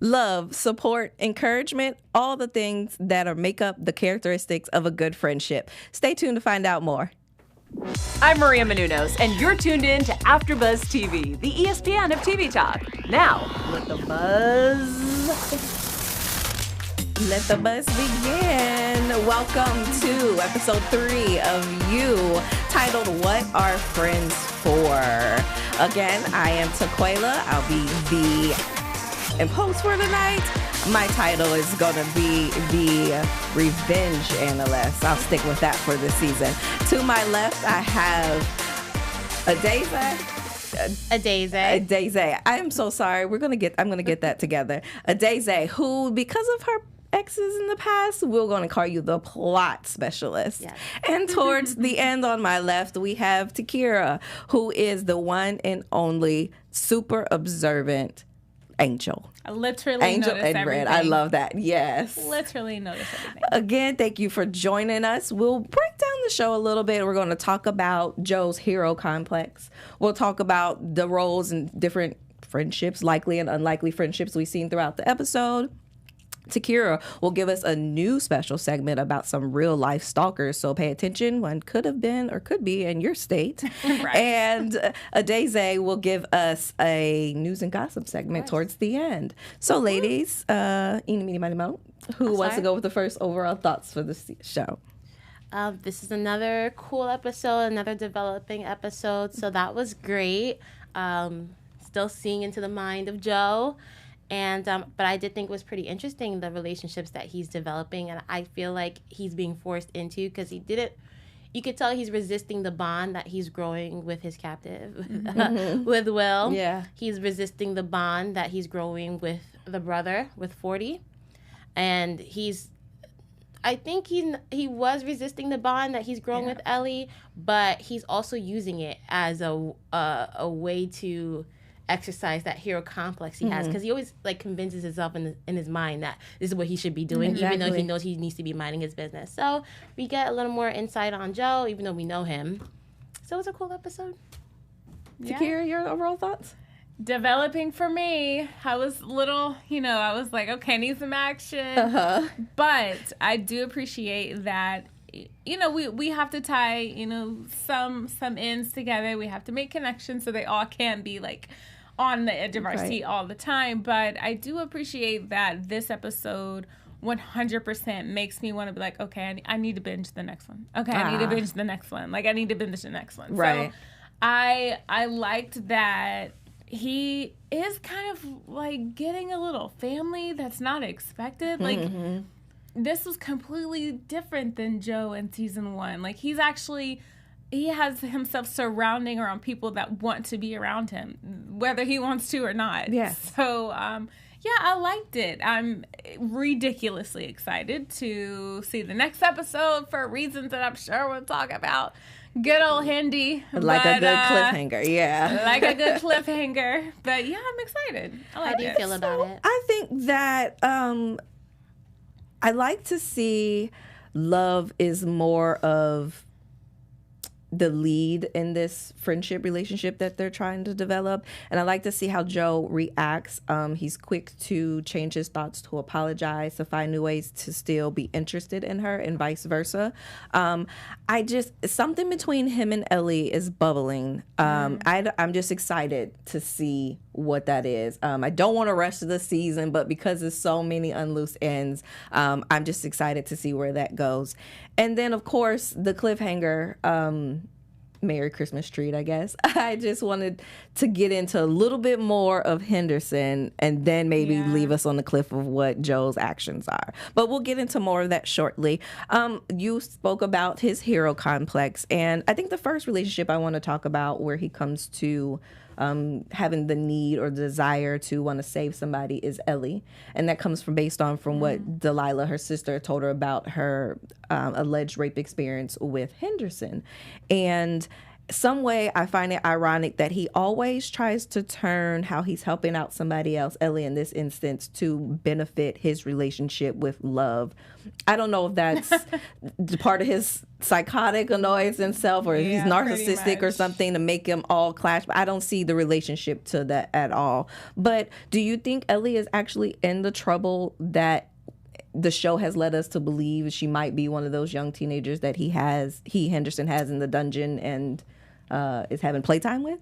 love, support, encouragement, all the things that make up the characteristics of a good friendship. Stay tuned to find out more. I'm Maria Menounos, and you're tuned in to AfterBuzz TV, the ESPN of TV talk. Now, let the buzz... Let the buzz begin. Welcome to episode 3 of You, titled What Are Friends For? Again, I am Taquela. I'll be the host for tonight. My title is going to be the Revenge Analyst. I'll stick with that for this season. To my left, I have Adeze. I am so sorry. I'm gonna get that together. Adeze, who, because of her exes in the past, we're going to call you the plot specialist. Yes. And towards the end on my left, we have Takira, who is the one and only super observant angel. I literally notice everything. I love that. Yes. Literally notice everything. Again, thank you for joining us. We'll break down the show a little bit. We're going to talk about Joe's hero complex. We'll talk about the roles and different friendships, likely and unlikely friendships we've seen throughout the episode. Takira will give us a new special segment about some real life stalkers, so pay attention. One could have been or could be in your state. Right. And Adeze will give us a news and gossip segment towards the end. So ladies, eeny, meeny, miny, moe, who wants to go with the first overall thoughts for this show? This is another cool episode, another developing episode, so that was great. Still seeing into the mind of Joe. And but I did think it was pretty interesting, the relationships that he's developing. And I feel like he's being forced into, because he didn't, you could tell he's resisting the bond that he's growing with his captive, with Will. Yeah. He's resisting the bond that he's growing with the brother, with 40. And I think he was resisting the bond that he's growing with Ellie, but he's also using it as a way to exercise that hero complex he has, because he always convinces himself in his mind that this is what he should be doing, even though he knows he needs to be minding his business. So we get a little more insight on Joe, even though we know him. So it was a cool episode. Yeah. Takira, your overall thoughts? Developing for me. I was little, I was like, okay, need some action. But I do appreciate that, we have to tie, some ends together. We have to make connections so they all can't be on the edge of our seat all the time. But I do appreciate that this episode 100% makes me want to be like, okay, I need to binge the next one. Okay, I need to binge the next one. I need to binge the next one. Right. So I liked that he is kind of getting a little family that's not expected. This was completely different than Joe in season 1. He has himself surrounding around people that want to be around him, whether he wants to or not. Yes. So, I liked it. I'm ridiculously excited to see the next episode for reasons that I'm sure we'll talk about. Good old Hindi. A good cliffhanger, yeah. Like a good cliffhanger. But, yeah, I'm excited. How do you feel about it? I think that I like to see love is more of the lead in this friendship relationship that they're trying to develop. And I like to see how Joe reacts. He's quick to change his thoughts, to apologize, to find new ways to still be interested in her, and vice versa. Something between him and Ellie is bubbling. I'm just excited to see what that is. I don't want to rush the season, but because there's so many unloose ends, I'm just excited to see where that goes. And then, of course, the cliffhanger, Merry Christmas treat, I guess. I just wanted to get into a little bit more of Henderson and then maybe leave us on the cliff of what Joe's actions are. But we'll get into more of that shortly. You spoke about his hero complex, and I think the first relationship I want to talk about where he comes to having the need or desire to want to save somebody is Ellie. And that comes from what Delilah, her sister, told her about her alleged rape experience with Henderson. And some way I find it ironic that he always tries to turn how he's helping out somebody else, Ellie in this instance, to benefit his relationship with Love. I don't know if that's part of his psychotic annoyance himself, or if he's narcissistic or something to make him all clash. But I don't see the relationship to that at all. But do you think Ellie is actually in the trouble that the show has led us to believe she might be one of those young teenagers that Henderson has in the dungeon and is having playtime with?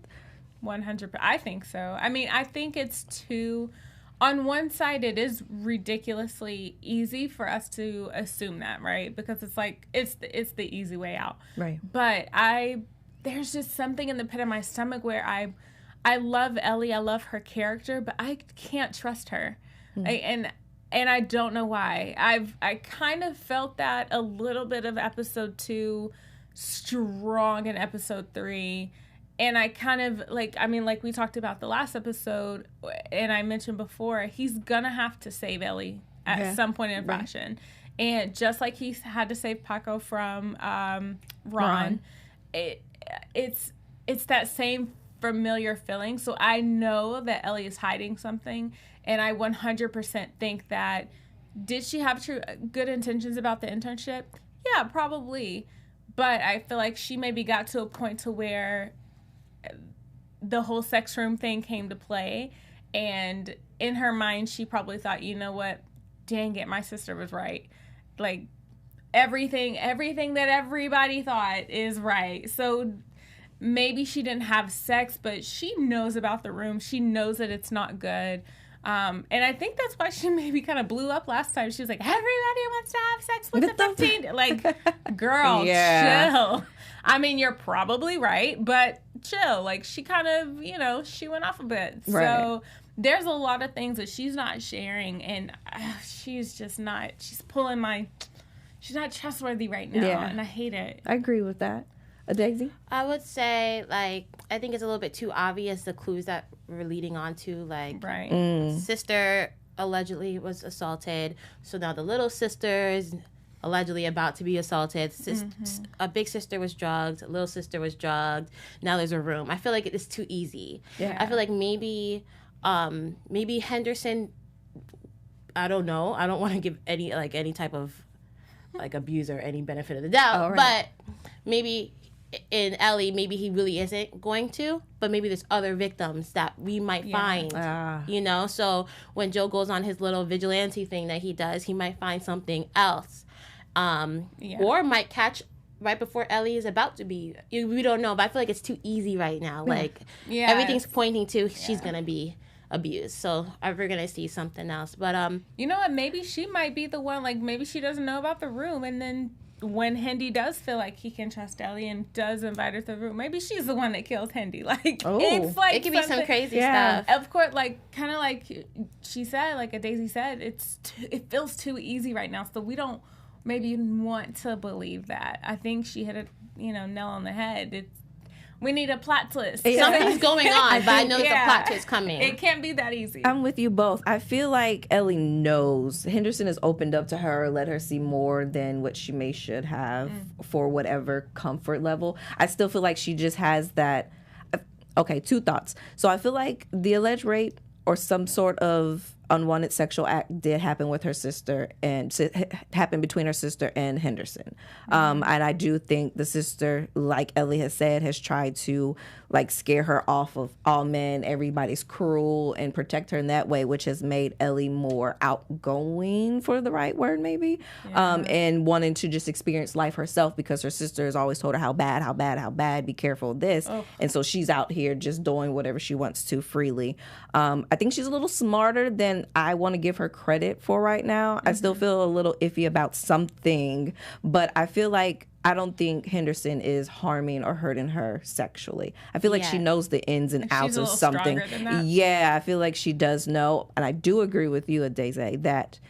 100%. I think so. I mean, I think it's too... On one side, it is ridiculously easy for us to assume that, right? Because it's like, it's the easy way out. Right. But there's just something in the pit of my stomach where I love Ellie. I love her character, but I can't trust her. And I don't know why. I kind of felt that a little bit of episode 2 strong in episode 3. And I kind of, like we talked about the last episode, and I mentioned before, he's going to have to save Ellie at some point in fashion. And just like he had to save Paco from Ron, it's that same familiar feeling. So I know that Ellie is hiding something, and I 100% think that, did she have good intentions about the internship? Yeah, probably. But I feel like she maybe got to a point to where the whole sex room thing came to play, and in her mind she probably thought, you know what, dang it, my sister was right. Like, everything that everybody thought is right. So maybe she didn't have sex, but she knows about the room. She knows that it's not good. And I think that's why she maybe kind of blew up last time. She was like, everybody wants to have sex with the 15. Like, girl, chill. I mean, you're probably right, but chill. Like, she kind of, she went off a bit. Right. So there's a lot of things that she's not sharing, and she's just not, she's not trustworthy right now, and I hate it. I agree with that. Daisy? I would say, like, I think it's a little bit too obvious, the clues that we're leading on to. Like, sister allegedly was assaulted, so now the little sister is allegedly about to be assaulted. A big sister was drugged, a little sister was drugged, now there's a room. I feel like it is too easy. I feel like maybe Henderson, I don't know, I don't want to give any type of like abuser any benefit of the doubt, but maybe in Ellie, maybe he really isn't going to, but maybe there's other victims that we might find, so when Joe goes on his little vigilante thing that he does, he might find something else, or might catch right before Ellie is about to be, we don't know, but I feel like it's too easy right now. Like, everything's pointing to she's gonna be abused, so we're gonna see something else. But you know what, maybe she might be the one, like, maybe she doesn't know about the room, and then when Hendy does feel like he can trust Ellie and does invite her to the room, maybe she's the one that kills Hendy. Like, it's like, it could be some crazy stuff. Of course, like, kind of like she said, like Daisy said, it feels too easy right now, so we don't maybe want to believe that. I think she hit a nail on the head. We need a plot twist. Something's going on, but I know the plot twist coming. It can't be that easy. I'm with you both. I feel like Ellie knows. Henderson has opened up to her, let her see more than what she should have for whatever comfort level. I still feel like she just has that. Okay, 2 thoughts. So I feel like the alleged rape or some sort of unwanted sexual act did happen with her sister, and happened between her sister and Henderson. And I do think the sister, like Ellie has said, has tried to like scare her off of all men, everybody's cruel, and protect her in that way, which has made Ellie more outgoing, for the right word maybe, and wanting to just experience life herself, because her sister has always told her how bad, be careful of this. And so she's out here just doing whatever she wants to freely. I think she's a little smarter than I want to give her credit for right now. I still feel a little iffy about something, but I feel like I don't think Henderson is harming or hurting her sexually. I feel like she knows the ins and outs of something. Than that. Yeah, I feel like she does know. And I do agree with you, Adeze, that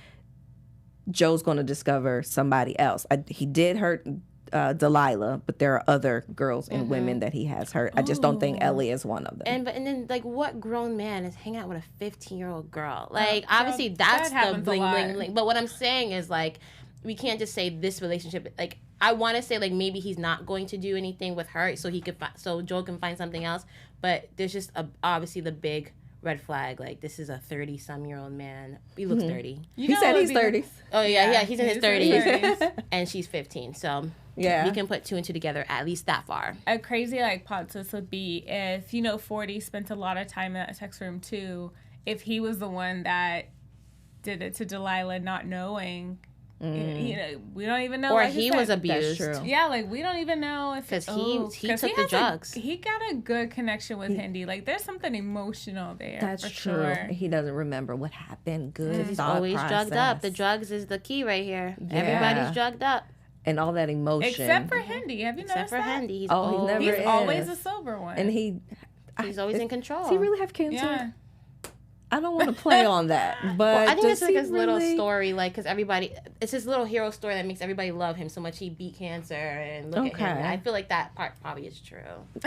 Joe's going to discover somebody else. He did hurt Delilah, but there are other girls and women that he has hurt. I just don't think Ellie is one of them. And then, like, what grown man is hanging out with a 15-year-old girl? Like, obviously that's the bling bling bling. But what I'm saying is, like, we can't just say this relationship. Like, I want to say like maybe he's not going to do anything with her, so so Joel can find something else. But there's just obviously the big red flag. Like, this is a 30-some-year-old man. He looks 30. He said he's 30s. Oh yeah, he's in his 30s, 30s. and she's 15. So yeah, we can put 2 and 2 together at least that far. A crazy like plot twist would be if 40 spent a lot of time in that sex room too. If he was the one that did it to Delilah, not knowing. We don't even know. Or like he was abused. That's true. Yeah, like we don't even know if because he took the drugs. He got a good connection with Hindi. Like there's something emotional there. That's for true. Sure. He doesn't remember what happened. Good. He's thought always process. drugged up. The drugs is the key right here. Yeah. Everybody's drugged up. And all that emotion. Except for Hindi. Have you Except noticed for that? Hindi. He's He's always a sober one. And he's always in control. Does he really have cancer? Yeah. I don't want to play on that, but I think it's like his really... little story, like, because it's his little hero story that makes everybody love him so much. He beat cancer, and look at him. I feel like that part probably is true.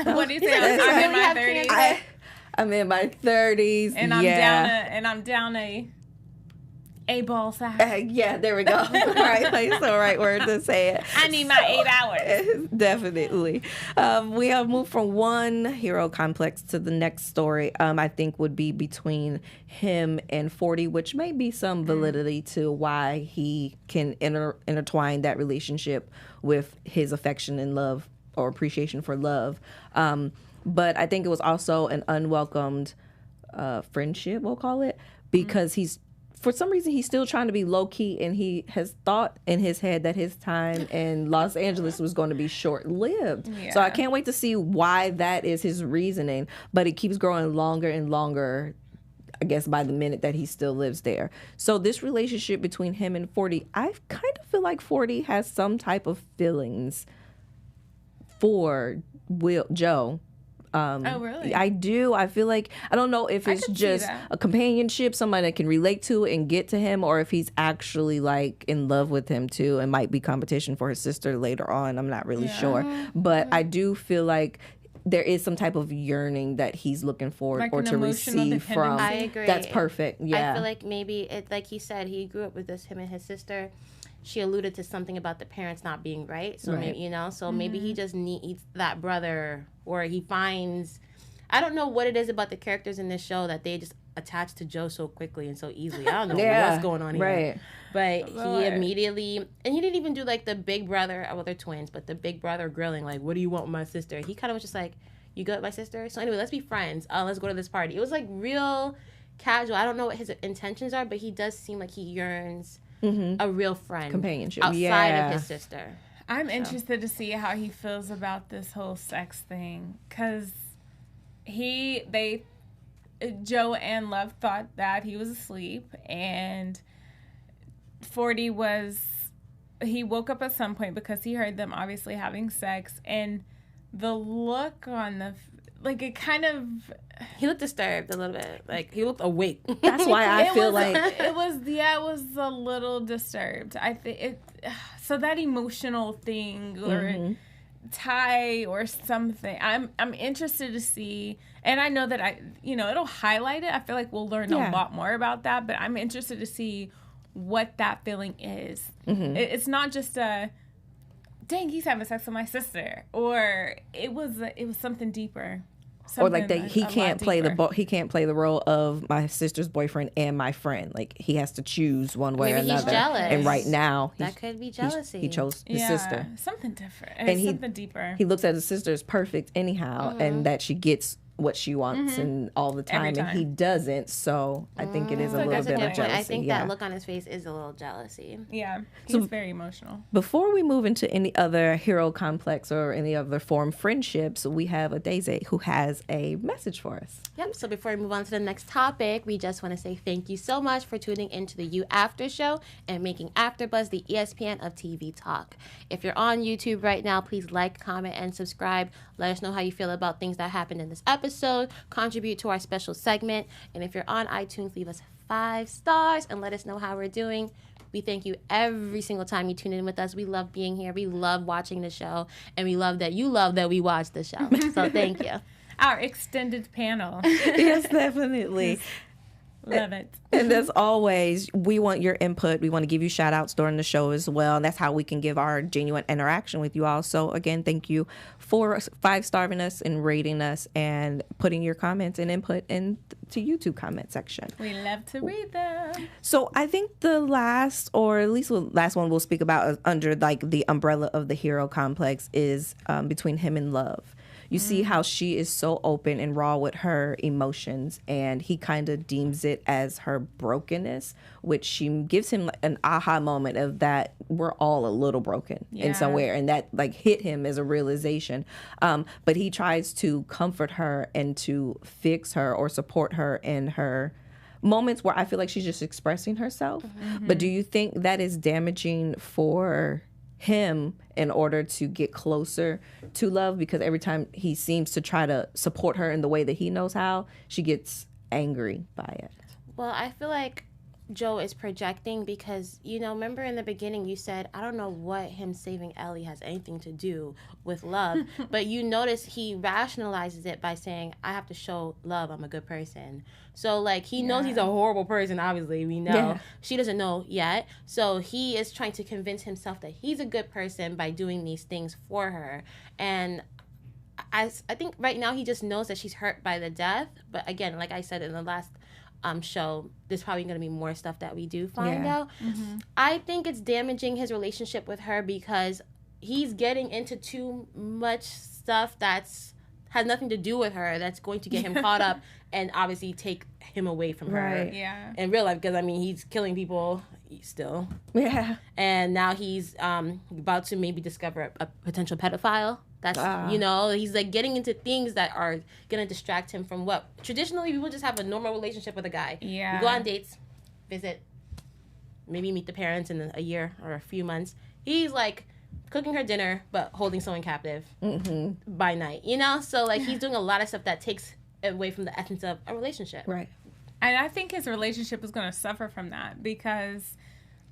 What do you say? I'm in my 30s. I'm in my 30s, and I'm down a ball sack. Yeah, there we go. Right, that's the right word to say it. I need my 8 hours. Definitely. We have moved from one hero complex to the next story. I think would be between him and 40, which may be some validity to why he can intertwine that relationship with his affection and love or appreciation for love. But I think it was also an unwelcomed friendship, we'll call it, because for some reason, he's still trying to be low-key, and he has thought in his head that his time in Los Angeles was going to be short-lived. Yeah. So I can't wait to see why that is his reasoning. But it keeps growing longer and longer, I guess, by the minute that he still lives there. So this relationship between him and 40, I kind of feel like 40 has some type of feelings for Joe. Oh, really? I do. I feel like, I don't know if it's just a companionship, somebody that can relate to and get to him, or if he's actually like in love with him too and might be competition for his sister later on. I'm not really sure. But I do feel like there is some type of yearning that he's looking for like or to receive from. I agree. That's perfect. Yeah. I feel like maybe it, like he said, he grew up with him and his sister. She alluded to something about the parents not being right. So maybe, maybe he just needs that brother, or he finds, I don't know what it is about the characters in this show that they just attach to Joe so quickly and so easily. I don't know what's going on here. Right. But he immediately, and he didn't even do like the big brother, well, they're twins, but the big brother grilling, like, what do you want with my sister? He kind of was just like, you good with my sister? So anyway, let's be friends. Let's go to this party. It was like real casual. I don't know what his intentions are, but he does seem like he yearns a real friend, companionship outside of his sister. I'm interested to see how he feels about this whole sex thing, because Joe and Love thought that he was asleep, and 40 he woke up at some point because he heard them obviously having sex, and the look on it kind of... He looked disturbed a little bit. Like, he looked awake. That's why I feel like... It was a little disturbed. I think so that emotional thing or tie or something. I'm interested to see, and I know that it'll highlight it. I feel like we'll learn a lot more about that, but I'm interested to see what that feeling is. It's not just a, dang, he's having sex with my sister, or it was something deeper. Or like he can't play the role of my sister's boyfriend and my friend. Like, he has to choose one way or another. He's jealous. And right now, that could be jealousy. He chose his sister. Something different. And something deeper. He looks at his sister as perfect anyhow, and that she gets what she wants and all the time, and he doesn't. So I think it is a little bit of jealousy. I think that look on his face is a little jealousy. Yeah, he's very emotional. Before we move into any other hero complex or any other form friendships, we have a Daisy who has a message for us. Yep. So before we move on to the next topic, we just want to say thank you so much for tuning into the You After Show and making AfterBuzz the ESPN of TV talk. If you're on YouTube right now, please like, comment, and subscribe. Let us know how you feel about things that happened in this episode. Contribute to our special segment. And if you're on iTunes, leave us 5 stars and let us know how we're doing. We thank you every single time you tune in with us. We love being here. We love watching the show. And we love that you love that we watch the show. So thank you. Our extended panel. Yes, definitely. Love it. And as always, we want your input. We want to give you shout outs during the show as well. And that's how we can give our genuine interaction with you all. So again, thank you for 5-starring us and rating us and putting your comments and input into YouTube comment section. We love to read them. So I think the last, or at least the last one we'll speak about under like the umbrella of the hero complex is between him and Love. You see how she is so open and raw with her emotions, and he kind of deems it as her brokenness, which she gives him an aha moment of that we're all a little broken in somewhere, and that like hit him as a realization. But he tries to comfort her and to fix her or support her in her moments where I feel like she's just expressing herself. But do you think that is damaging for him in order to get closer to Love? Because every time he seems to try to support her in the way that he knows how, she gets angry by it. Well, I feel like Joe is projecting because, you know, remember in the beginning you said, I don't know what him saving Ellie has anything to do with Love, but you notice he rationalizes it by saying, I have to show Love I'm a good person. So, like, he knows he's a horrible person, obviously, we know. Yeah. She doesn't know yet. So he is trying to convince himself that he's a good person by doing these things for her. And I think right now he just knows that she's hurt by the death. But again, like I said in the last show, there's probably going to be more stuff that we do find out. I think it's damaging his relationship with her because he's getting into too much stuff that's has nothing to do with her, that's going to get him caught up and obviously take him away from her in real life, because I mean he's killing people still, and now he's about to maybe discover a potential pedophile. That's you know, he's like getting into things that are gonna distract him from what traditionally people just have a normal relationship with a guy. You go on dates, visit, maybe meet the parents in a year or a few months. He's like cooking her dinner but holding someone captive by night, you know? So like he's doing a lot of stuff that takes away from the essence of a relationship. Right. And I think his relationship is going to suffer from that because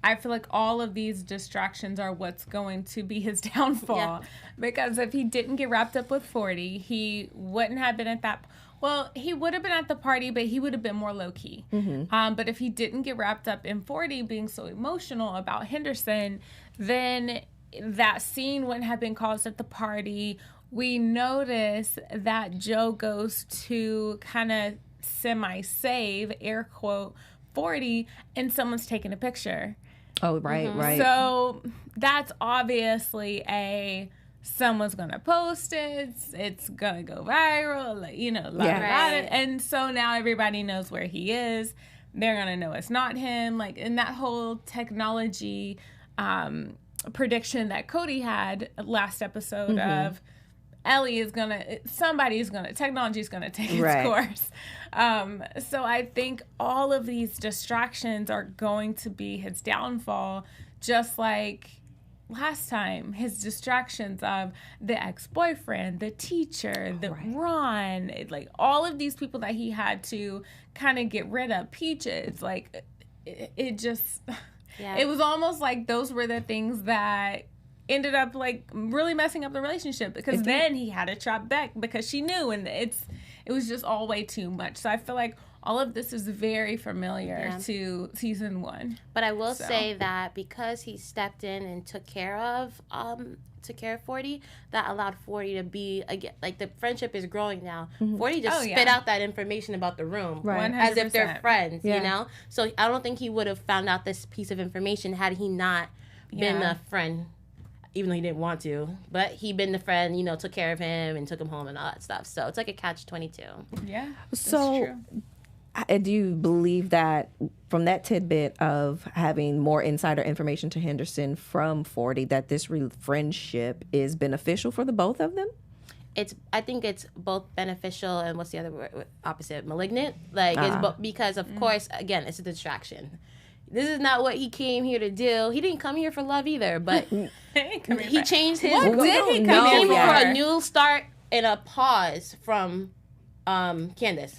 I feel like all of these distractions are what's going to be his downfall. Because if he didn't get wrapped up with 40, he wouldn't have been at that. Well, he would have been at the party, but he would have been more low key. But if he didn't get wrapped up in 40, being so emotional about Henderson, then that scene wouldn't have been caused at the party. We notice that Joe goes to kind of semi-save, air quote, 40, and someone's taking a picture. Oh, right. So that's obviously someone's going to post it. It's going to go viral, like, you know, about it. And so now everybody knows where he is. They're going to know it's not him. Like, in that whole technology prediction that Cody had last episode of Ellie is technology is gonna take its course. So I think all of these distractions are going to be his downfall, just like last time, his distractions of the ex-boyfriend, the teacher, Ron, like all of these people that he had to kind of get rid of. Peaches, like it just... Yeah. It was almost like those were the things that ended up like really messing up the relationship, because then he had to chop back because she knew, and it was just all way too much. So I feel like all of this is very familiar to season 1. But I will say that because he stepped in and took care of 40, that allowed 40 to be, again, like the friendship is growing now. 40 just spit out that information about the room as if they're friends, you know? So I don't think he would have found out this piece of information had he not been a friend, even though he didn't want to. But he been the friend, you know, took care of him and took him home and all that stuff. So it's like a catch-22. Yeah, so that's true. Do you believe that from that tidbit of having more insider information to Henderson from 40, that this friendship is beneficial for the both of them? I think it's both beneficial and what's the other word, opposite? Malignant. Like it's because of course, again, it's a distraction. This is not what he came here to do. He didn't come here for love either, but he changed his. What did he come here for? A new start and a pause from Candace.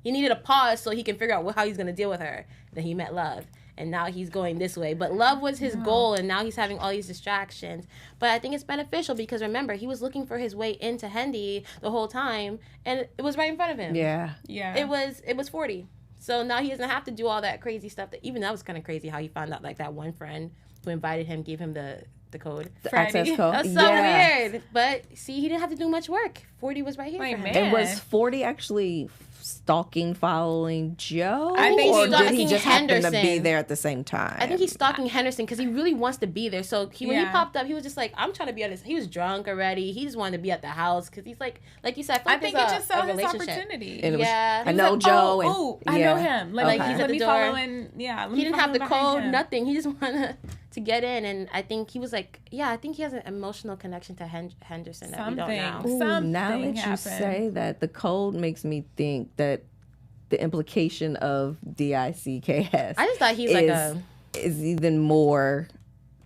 He needed a pause so he can figure out how he's going to deal with her. Then he met Love, and now he's going this way. But Love was his goal, and now he's having all these distractions. But I think it's beneficial because, remember, he was looking for his way into Hendy the whole time, and it was right in front of him. Yeah. It was 40. So now he doesn't have to do all that crazy stuff. Even that was kind of crazy how he found out, like, that one friend who invited him gave him the code. The access code. That was so weird. But see, he didn't have to do much work. 40 was right here for him. Man. And was 40 actually stalking, following Joe? I think or he's did he stalking just happen to Henderson. be there at the same time? I think he's stalking Henderson because he really wants to be there. So when he popped up, he was just like, I'm trying to be at his. He was drunk already. He just wanted to be at the house because he's like you said, I think there's it just saw his relationship. opportunity. And it was, Yeah. I know like, Joe. Oh, and, I know him. Like Okay. he's at let the me door. follow in. Yeah, let me He didn't follow have the behind code, him. nothing. He just wanted to get in, and I think he was like, I think he has an emotional connection to Henderson that we don't know. Ooh, Something now that you happened. say that, the code makes me think that the implication of DICKS I just thought he's like a. is even more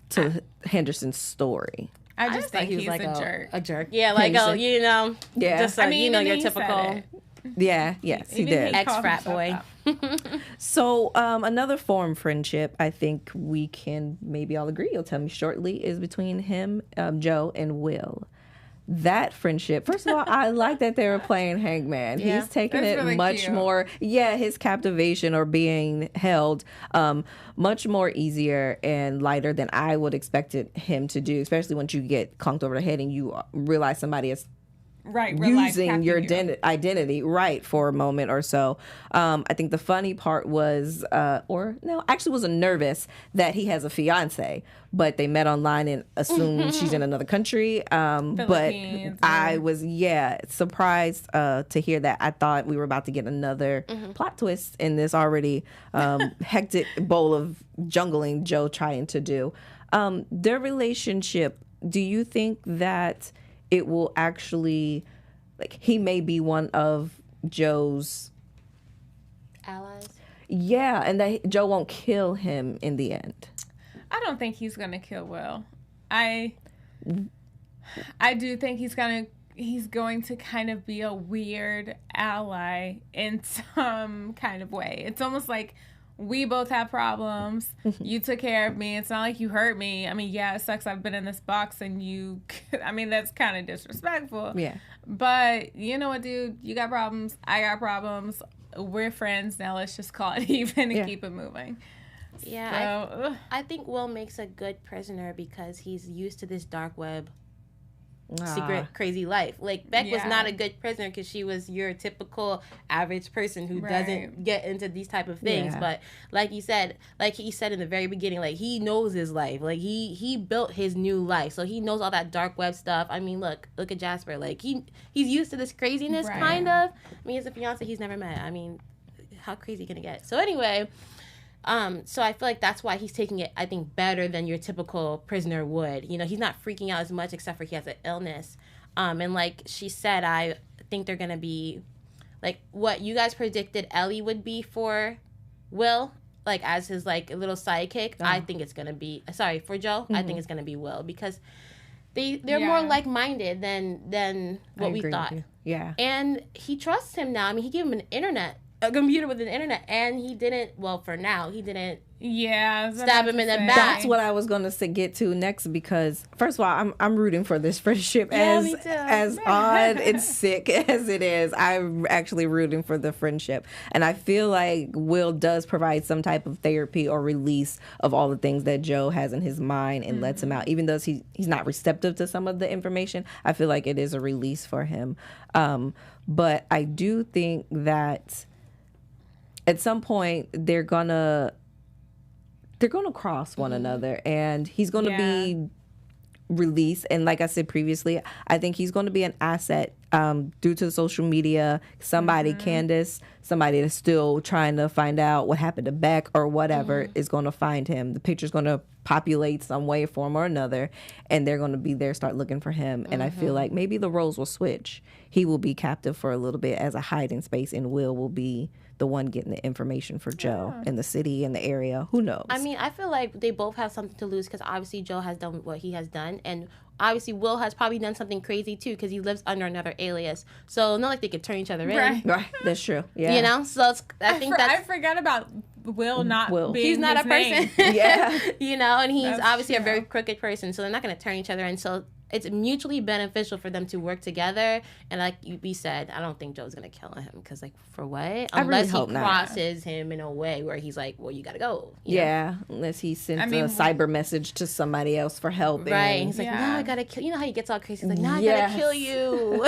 to Henderson's story. I I just thought think he was he's like a jerk. A jerk. Yeah, like Henderson. Yeah. just I mean, your and he said typical it. Yeah, yes, he Even did. he called ex-frat himself boy. out. So another form friendship, I think we can maybe all agree, you'll tell me shortly, is between him, Joe, and Will. That friendship, first of all, I like that they were playing hangman. Yeah. He's taking That's it really much cute. more, his captivation or being held much more easier and lighter than I would expected him to do, especially once you get conked over the head and you realize somebody is Right, we're like using your hacking you. identity right for a moment or so. I think the funny part was, was nervous that he has a fiance, but they met online and assumed she's in another country. But Philippines, I was surprised to hear that. I thought we were about to get another plot twist in this already hectic bowl of jungling Joe trying to do. Their relationship, do you think that it will actually, like, he may be one of Joe's Allies. Yeah, and that Joe won't kill him in the end. I don't think he's gonna kill Will. I do think he's going to kind of be a weird ally in some kind of way. It's almost like we both have problems. You took care of me. It's not like you hurt me. I mean, yeah, it sucks I've been in this box and that's kind of disrespectful. Yeah. But you know what, dude? You got problems. I got problems. We're friends. Now let's just call it even and keep it moving. Yeah, So, I think Will makes a good prisoner because he's used to this dark web secret crazy life. Like Beck was not a good prisoner because she was your typical average person who doesn't get into these type of things. But like he said in the very beginning, like he knows his life. Like he built his new life, so he knows all that dark web stuff. I mean, look at Jasper. Like he's used to this craziness kind of. I mean, as a fiance he's never met. I mean, how crazy can it get? So anyway. So I feel like that's why he's taking it, I think, better than your typical prisoner would. You know, he's not freaking out as much except for he has an illness. And like she said, I think they're going to be, like, what you guys predicted Ellie would be for Will, like, as his, like, little sidekick. I think it's going to be, for Joe, I think it's going to be Will because they're more like-minded than what we thought. Yeah. And he trusts him now. I mean, he gave him a computer with an internet, and he didn't. Well, for now, he didn't. Yeah, stab him in the back. That's what I was going to get to next because first of all, I'm rooting for this friendship me too. as odd and sick as it is. I'm actually rooting for the friendship, and I feel like Will does provide some type of therapy or release of all the things that Joe has in his mind and lets him out. Even though he's not receptive to some of the information, I feel like it is a release for him. But I do think that at some point they're gonna cross one another, and he's gonna be released. And like I said previously, I think he's gonna be an asset due to social media. Somebody, Candace, somebody that's still trying to find out what happened to Beck or whatever is gonna find him. The picture's gonna populate some way, form, or another, and they're gonna be there, start looking for him. And I feel like maybe the roles will switch. He will be captive for a little bit as a hiding space, and Will be the one getting the information for Joe in the city, in the area. Who knows? I mean, I feel like they both have something to lose because obviously Joe has done what he has done, and obviously Will has probably done something crazy too because he lives under another alias. So not like they could turn each other in. Right, that's true. Yeah, You know, so I forgot about Will not being he's not his a person. name. Yeah. You know, and he's That's obviously true. a very crooked person, so they're not going to turn each other in. So it's mutually beneficial for them to work together. And like we said, I don't think Joe's gonna kill him because like for what? Unless he crosses him in a way where he's like, well, you gotta go. You know? Unless he sends a cyber message to somebody else for help. Right. And he's like, no, I gotta kill. You know how he gets all crazy? He's like, no, I gotta kill you.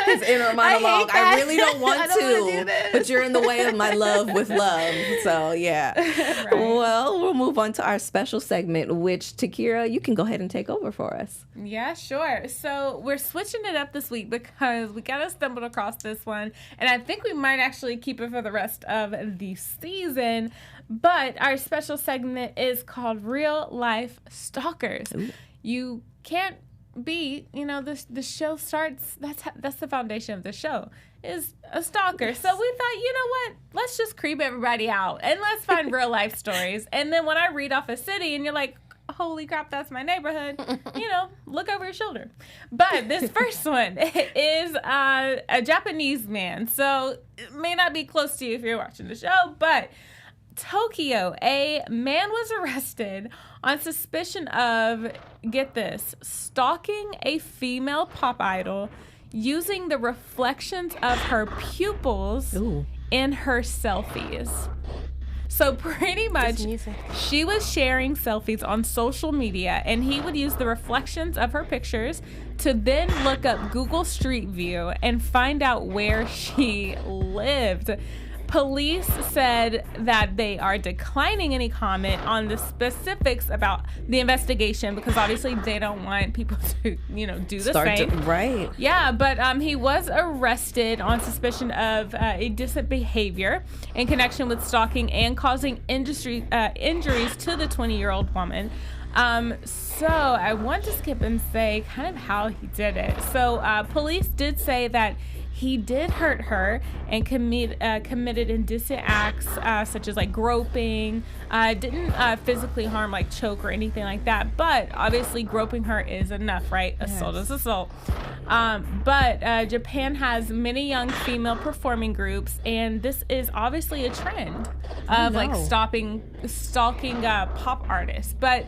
His inner monologue. I really don't want to, but you're in the way of my love with love. So yeah. Right. Well, we'll move on to our special segment, which Takira, you can go ahead and take over for us. Yeah, sure. So we're switching it up this week because we kind of stumbled across this one, and I think we might actually keep it for the rest of the season. But our special segment is called Real Life Stalkers. Ooh. You can't be, the show starts, that's the foundation of the show, is a stalker. Yes. So we thought, you know what, let's just creep everybody out and let's find real life stories. And then when I read off a city and you're like, holy crap, that's my neighborhood, look over your shoulder. But this first one is a Japanese man. So it may not be close to you if you're watching the show, but Tokyo, a man was arrested on suspicion of, get this, stalking a female pop idol using the reflections of her pupils in her selfies. So pretty much, she was sharing selfies on social media, and he would use the reflections of her pictures to then look up Google Street View and find out where she lived. Police said that they are declining any comment on the specifics about the investigation because obviously they don't want people to, do the same. Right. Yeah, but he was arrested on suspicion of indecent behavior in connection with stalking and causing injuries to the 20-year-old woman. So I want to skip and say kind of how he did it. So police did say that he did hurt her and committed indecent acts such as like groping. Didn't physically harm, like choke or anything like that. But obviously groping her is enough, right? Yes. Assault is assault. But Japan has many young female performing groups, and this is obviously a trend of like stalking pop artists. But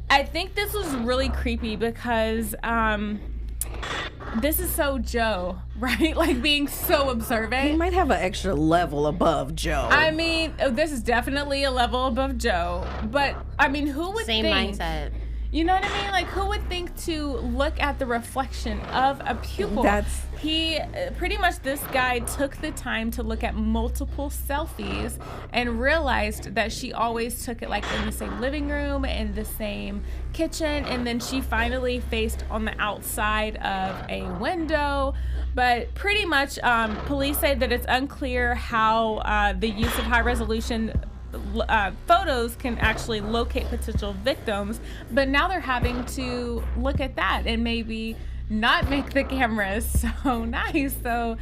I think this was really creepy because this is so Joe, right? Like being so observant. He might have an extra level above Joe. I mean, this is definitely a level above Joe. But I mean, who would think? Same mindset. You know what I mean? Like, who would think to look at the reflection of a pupil? He pretty much, this guy took the time to look at multiple selfies and realized that she always took it like in the same living room, in the same kitchen, and then she finally faced on the outside of a window. But pretty much, police say that it's unclear how the use of high resolution photos can actually locate potential victims, but now they're having to look at that and maybe not make the cameras so nice. So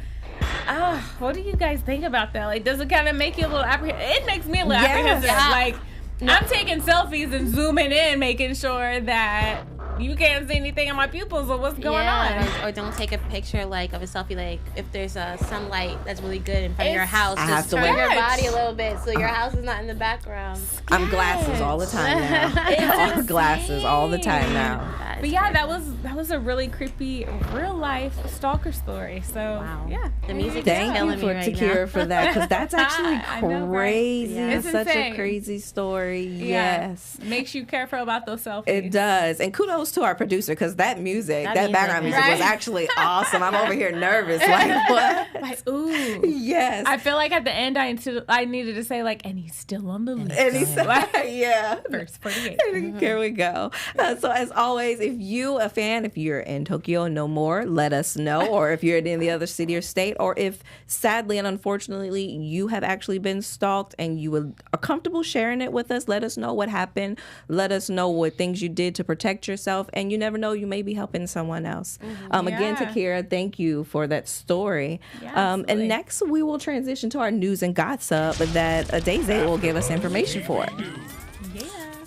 what do you guys think about that? Like, does it kind of make you a little apprehensive? It makes me a little apprehensive. Yeah. Like, I'm taking selfies and zooming in, making sure that you can't see anything in my pupils or what's going on. Or don't take a picture like of a selfie, like if there's sunlight that's really good in front of your house, just turn your body a little bit so your house is not in the background. I'm glasses all the time now. Glasses all the time now. But yeah, that was a really creepy real life stalker story. So yeah, the music. Thank you for Takira for that, because that's actually crazy. Know, right? It's such a crazy story. Yeah. Yes, makes you careful about those selfies. It does, and kudos to our producer, because that background music was actually awesome. I'm over here nervous, like what? Like, ooh, yes. I feel like at the end I needed to say like, and he's still on the list. And he's yeah, verse 48. Here we go. So as always, if you're in Tokyo no more, let us know. Or if you're in the other city or state, or if sadly and unfortunately you have actually been stalked and you are comfortable sharing it with us, let us know what happened. Let us know what things you did to protect yourself. And you never know, you may be helping someone else. Again, Takira, thank you for that story. Yeah, and next we will transition to our news and gossip that Daisy will give us information for.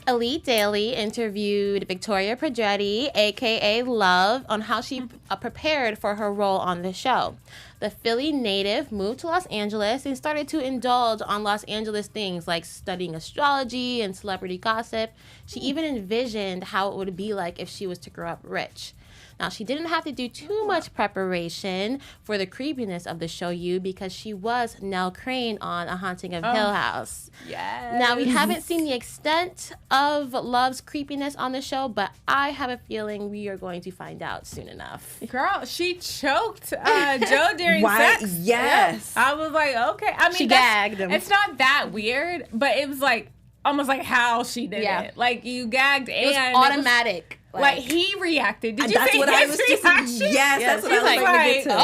Elite Daily interviewed Victoria Pedretti, a.k.a. Love, on how she prepared for her role on the show. The Philly native moved to Los Angeles and started to indulge on Los Angeles things like studying astrology and celebrity gossip. She even envisioned how it would be like if she was to grow up rich. Now, she didn't have to do too much preparation for the creepiness of the show You because she was Nell Crane on A Haunting of Hill House. Yes. Now, we haven't seen the extent of Love's creepiness on the show, but I have a feeling we are going to find out soon enough. Girl, she choked Joe during Right, sex. yes. Yeah. I was like, okay. I mean, She gagged him. It's not that weird, but it was like almost like how she did Yeah. it. Like you gagged It was and automatic. Like he reacted. Did you That's see what his I was just. reaction? Yes, that's what I was like, going to get to.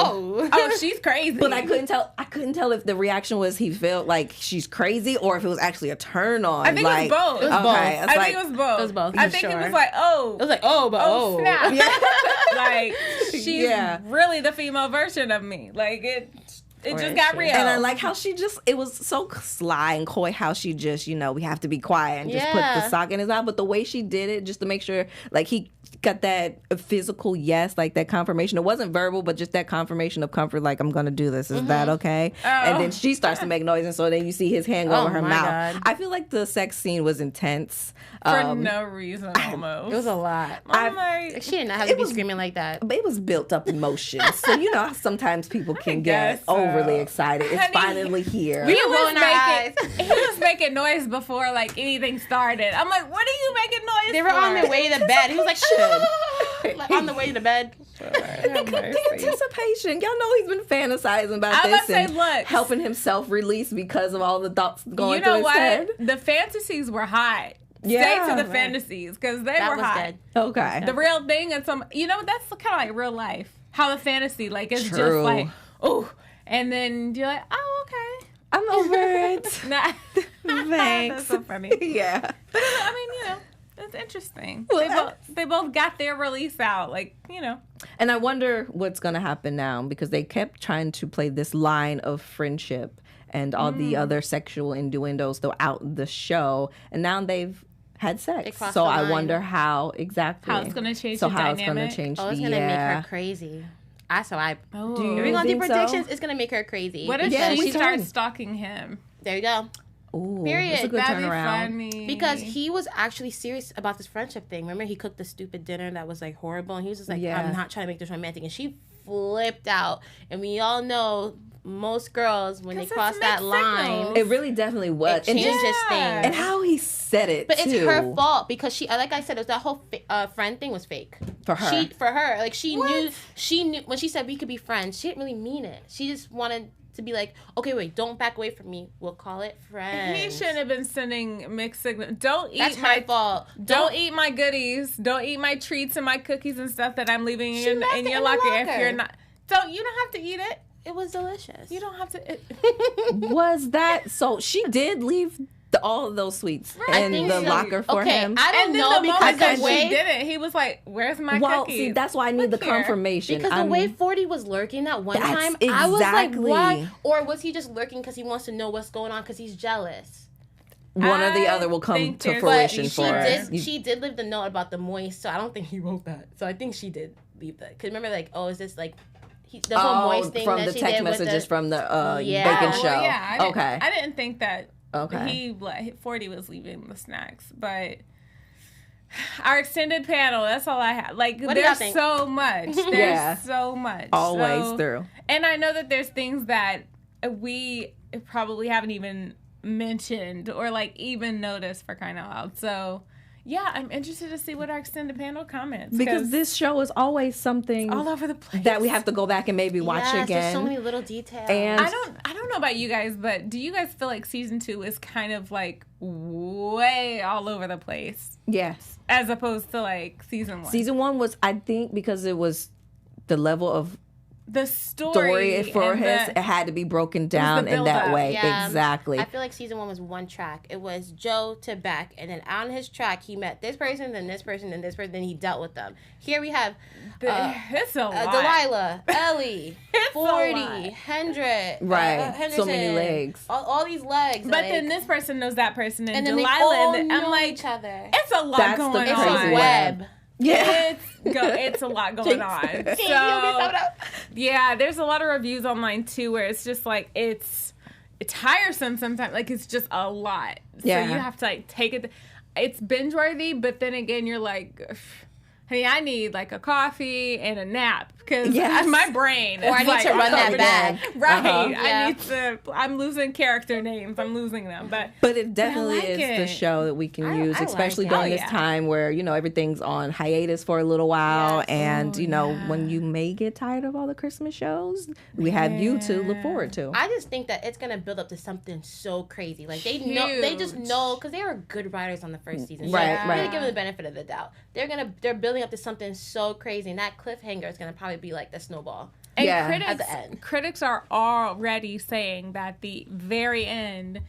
Oh, she's crazy. But I couldn't tell if the reaction was he felt like she's crazy or if it was actually a turn on. I think like, it was both. It was both. Okay, I think it was both. It was both, I for think it sure. was like, oh. It was like, oh, snap. Yeah. Like she's Yeah. really the female version of me. Like it Or just is got she? real. And I like how she just, it was so sly and coy how she just, we have to be quiet and just put Yeah. the sock in his eye. But the way she did it, just to make sure, like, he got that physical yes, like that confirmation. It wasn't verbal, but just that confirmation of comfort, like, I'm going to do this. Is that okay? And then she starts to make noise, and so then you see his hand go over her my mouth. God. I feel like the sex scene was intense. for no reason almost. It was a lot. I'm like, She did not have to be screaming like that. But it was built up emotion. So, how sometimes people can get guess so. overly excited. It's Honey, finally here. he were was rolling our eyes. making he was making noise before like anything started. I'm like, what are you making noise They were for? on their way to bed. He was like on the way to bed. The anticipation. Y'all know he's been fantasizing about I this must say, and look. helping himself release because of all the thoughts going You know through his what? head. The fantasies were hot. Yeah, Stay to the right. fantasies because they That were was hot. good. Okay. The real thing and some, that's kind of like real life. How the fantasy like it's True. just like, oh, and then you're like, oh, okay. I'm over it. Nah. Thanks. That's so funny. Yeah. I mean, it's interesting. Well, They both got their release out, And I wonder what's going to happen now because they kept trying to play this line of friendship and all the other sexual innuendos throughout the show. And now they've had sex. crossed So the I line. wonder how exactly. How it's gonna change So the how it's going dynamic? to change Oh, it's the gonna make her crazy. Oh. Do you If we're gonna do think so? predictions, it's gonna make her crazy. What if Yeah, she we starts can. stalking him? There you go. Ooh, Period. That's a good That'd be turnaround. funny. Because he was actually serious about this friendship thing. Remember, he cooked the stupid dinner that was like horrible, and he was just like, Yeah. "I'm not trying to make this romantic," and she flipped out. And we all know most girls when they 'Cause it's cross that mixed line, signals. It really definitely was. it And changes just- things. And how he said it, But it's too. her fault because she, like I said, it was that whole friend thing was fake For her. For her, like she knew when she said we could be friends. She didn't really mean it. She just wanted to be like, okay, wait, don't back away from me. We'll call it friends. He shouldn't have been sending mixed signals. Don't eat That's my my fault. Don't eat my goodies. Don't eat my treats and my cookies and stuff that I'm leaving She in left it your in the locker. If locker. you're not, you don't have to eat it. It was delicious. You don't have to. Was that so? She did leave all of those sweets I in think the so. locker for Okay, him. I don't And then know the because moment that the way she did it, he was like, "Where's my Well, cookies?" see, that's why I need Look the here. confirmation. because the way 40 was lurking that one That's time, I was like, exactly. why? Or was he just lurking because he wants to know what's going on because he's jealous? one or the I other will come think to there's- But fruition she for her. did leave the note about the moist, so I don't think he wrote that. So I think she did leave that. Because remember, like, oh, is this like the whole moist thing from that the she text did with messages the, from the Yeah. baking Oh, show. Well, yeah, I didn't, Okay. I didn't think that. Okay. He 40 was leaving the snacks, but our extended panel. That's all I have. Like, What do y'all there's think? so much. There's Yeah. so much. Always So- through. And I know that there's things that we probably haven't even mentioned or like even noticed for crying out loud. So yeah, I'm interested to see what our extended panel comments Because this show is always something all over the place that we have to go back and maybe watch yes, again. There's so many little details. And I don't know about you guys, but do you guys feel like season 2 is kind of like way all over the place yes. as opposed to like season 1? Season 1 was, I think, because it was the level of the story for and his, the- it had to be broken down in that build-up. way. Yeah, Exactly. I feel like season 1 was one track. It was Joe to Beck, and then on his track, he met this person, then this person, then this person, then he dealt with them. Here we have it's a lot. Delilah, Ellie, It's a 40, lot. Hendrick, Right. Henderson, So many legs. All these legs. But like, then this person knows that person, and then Delilah, they all and I'm know like, each other. it's a lot That's the going It's crazy on. a web. yeah. It's a lot going on. You'll be So summed up. yeah, there's a lot of reviews online too where it's just like it's tiresome sometimes. Like it's just a lot. Yeah. So you have to like take it. It's binge worthy, but then again, you're like, honey, I need like a coffee and a nap because Yes. my brain. Or I need to run that back. Right. Yeah. I need to. I'm losing character names. I'm losing them. But it definitely like is the it. show that we can use, I like especially it. during Oh, this yeah. time where, everything's on hiatus for a little while. Yes. And, when you may get tired of all the Christmas shows, we have you to look forward to. I just think that it's gonna build up to something so crazy. Like they just Huge. know because they were good writers on the first season. So Right, I'm right. gonna give them the benefit of the doubt. They're building up to something so crazy, and that cliffhanger is gonna probably be like the snowball. And Yeah. At the end. critics are already saying that the very end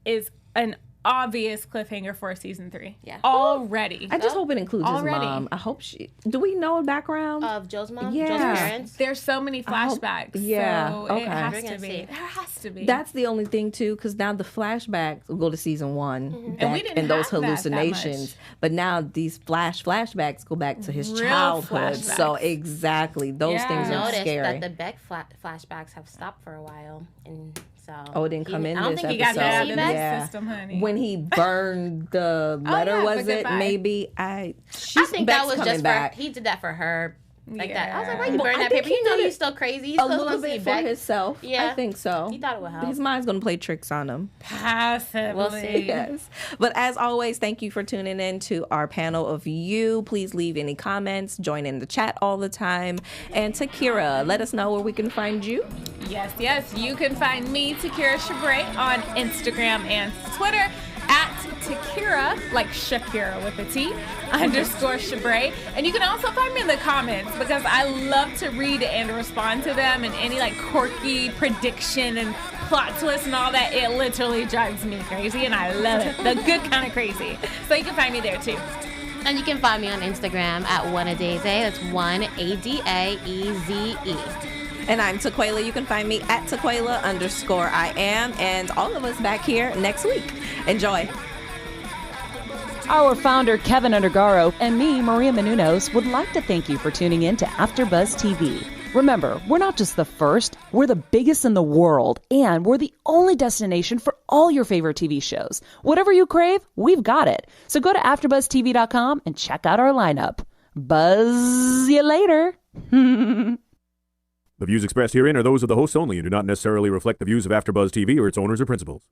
is an obvious cliffhanger for season 3. Yeah. Already. I just hope it includes Already. his mom. I hope do we know a background? Of Joe's mom, Yeah. Joe's parents. There's so many hope- flashbacks. yeah, So okay. it has We're to gonna be. see. There has to be. That's the only thing too, because now the flashbacks will go to season 1 And we back didn't and those have that hallucinations. much. But now these flashbacks go back to his Real childhood. So flashbacks. exactly, those Yeah. things are Noticed scary. that the Beck flashbacks have stopped for a while, and so Oh, it didn't come in I don't this think he got that out of episode. the Yeah. system, honey. When he burned the letter, yeah, was for it? goodbye. Maybe I she's think Beck's that was coming just back. he did that for her. Like that. I was like, why you Well, burn I that think paper? he You know did he's it still crazy. He's a still little supposed to bit be for Beck. himself. Yeah. I think so. He thought it would help. His mind's gonna play tricks on him. Possibly. We'll see. Yes. But as always, thank you for tuning in to our panel of you. Please leave any comments, join in the chat all the time. And Takira, let us know where we can find you. Yes. You can find me, Takira Shabre, on Instagram and Twitter at Takira, like Shakira with a T, _Shabre. And you can also find me in the comments because I love to read and respond to them and any like quirky prediction and plot twist and all that. It literally drives me crazy and I love it. The good kind of crazy. So you can find me there too. And you can find me on Instagram at oneadaeze. That's OneAdaeze. And I'm Taquela. You can find me at Taquela_I am. And all of us back here next week. Enjoy. Our founder, Kevin Undergaro, and me, Maria Menounos, would like to thank you for tuning in to AfterBuzz TV. Remember, we're not just the first, we're the biggest in the world, and we're the only destination for all your favorite TV shows. Whatever you crave, we've got it. So go to AfterBuzzTV.com and check out our lineup. Buzz you later. The views expressed herein are those of the hosts only and do not necessarily reflect the views of AfterBuzz TV or its owners or principals.